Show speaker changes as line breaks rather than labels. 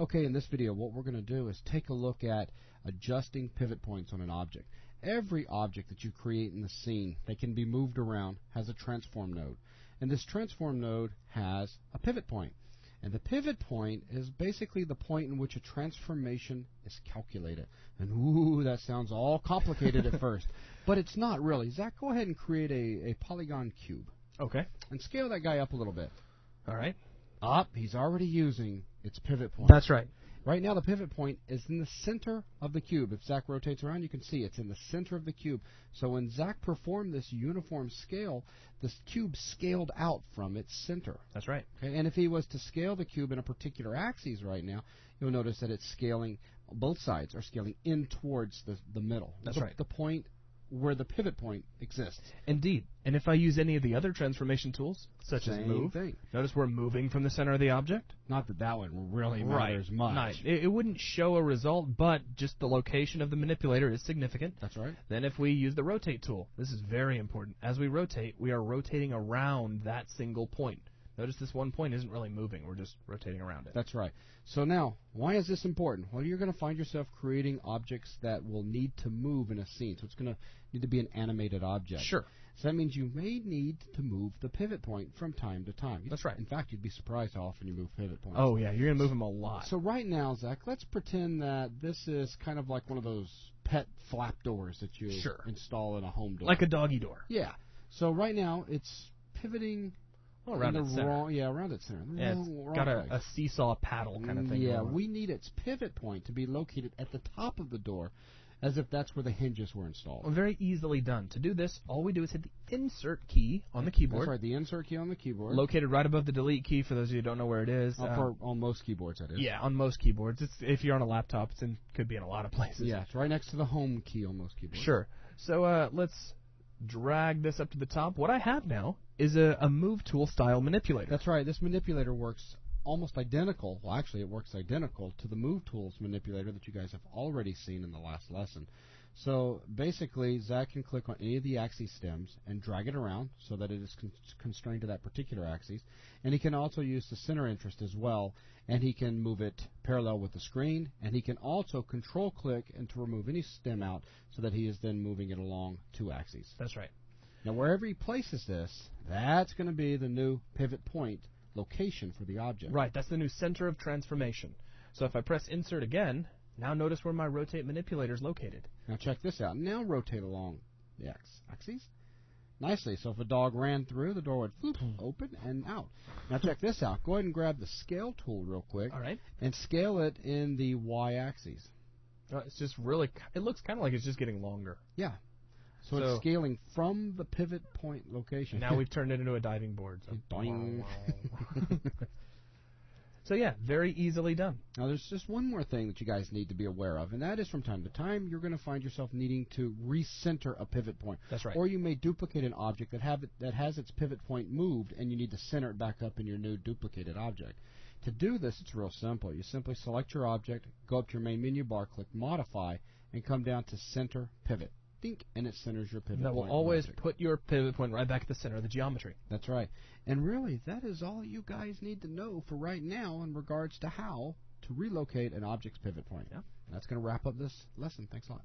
Okay, in this video, what we're going to do is take a look at adjusting pivot points on an object. Every object that you create in the scene that can be moved around has a transform node. And this transform node has a pivot point. And the pivot point is basically the point in which a transformation is calculated. And ooh, that sounds all complicated at first. But it's not really. Zach, go ahead and create a polygon cube.
Okay.
And scale that guy up a little bit.
All right.
Up, he's already using its pivot point.
That's right.
Right now the pivot point is in the center of the cube. If Zach rotates around, you can see it's in the center of the cube. So when Zach performed this uniform scale, this cube scaled out from its center.
That's right.
Okay? And if he was to scale the cube in a particular axis right now, you'll notice that it's scaling, both sides are scaling in towards the middle.
That's right.
The point where the pivot point exists.
Indeed. And if I use any of the other transformation tools, such as
Same
move,
thing.
notice we're moving from the center of the object.
Not that that one really matters much.
Right. It wouldn't show a result, but just the location of the manipulator is significant.
That's right.
Then if we use the rotate tool, this is very important. As we rotate, we are rotating around that single point. Notice this one point isn't really moving. We're just rotating around it.
That's right. So now, why is this important? Well, you're going to find yourself creating objects that will need to move in a scene. So it's going to need to be an animated object.
Sure.
So that means you may need to move the pivot point from time to time.
That's right.
In fact, you'd be surprised how often you move pivot points.
Oh, yeah. You're going to move them a lot.
So right now, Zach, let's pretend that this is kind of like one of those pet flap doors that you install in a home door.
Like a doggy door.
Yeah. So right now, it's pivoting...
Well, around its center.
Around its center.
Yeah, it's got a seesaw paddle kind of thing.
Yeah,
going.
we need its pivot point to be located at the top of the door, as if that's where the hinges were installed.
Well, very easily done. To do this, all we do is hit the insert key on the keyboard.
That's right, the insert key on the keyboard.
Located right above the delete key, for those of you who don't know where it is.
On most keyboards, that is.
Yeah, on most keyboards. If you're on a laptop, could be in a lot of places.
Yeah, it's right next to the home key on most keyboards.
Sure. So let's drag this up to the top. What I have now is a move tool style manipulator.
That's right. This manipulator works almost identical. Well, actually, it works identical to the move tools manipulator that you guys have already seen in the last lesson. So basically, Zach can click on any of the axis stems and drag it around so that it is constrained to that particular axis. And he can also use the center interest as well, and he can move it parallel with the screen, and he can also control click and to remove any stem out so that he is then moving it along two axes.
That's right.
Now, wherever he places this, that's going to be the new pivot point location for the object.
Right, that's the new center of transformation. So if I press insert again, now notice where my rotate manipulator is located.
Now check this out. Now rotate along the axes nicely. So if a dog ran through, the door would floop, open and out. Now check this out. Go ahead and grab the scale tool real quick.
All right.
And scale it in the y-axis.
It's just really, it looks kind of like it's just getting longer.
Yeah. So it's scaling from the pivot point location.
Now we've turned it into a diving board. So,
Boing.
So yeah, very easily done.
Now there's just one more thing that you guys need to be aware of, and that is from time to time you're going to find yourself needing to recenter a pivot point.
That's right.
Or you may duplicate an object that has its pivot point moved, and you need to center it back up in your new duplicated object. To do this, it's real simple. You simply select your object, go up to your main menu bar, click Modify, and come down to Center Pivot. And it centers your pivot point.
That will always put your pivot point right back at the center of the geometry.
That's right. And really, that is all you guys need to know for right now in regards to how to relocate an object's pivot point.
Yeah.
That's going to wrap up this lesson. Thanks a lot.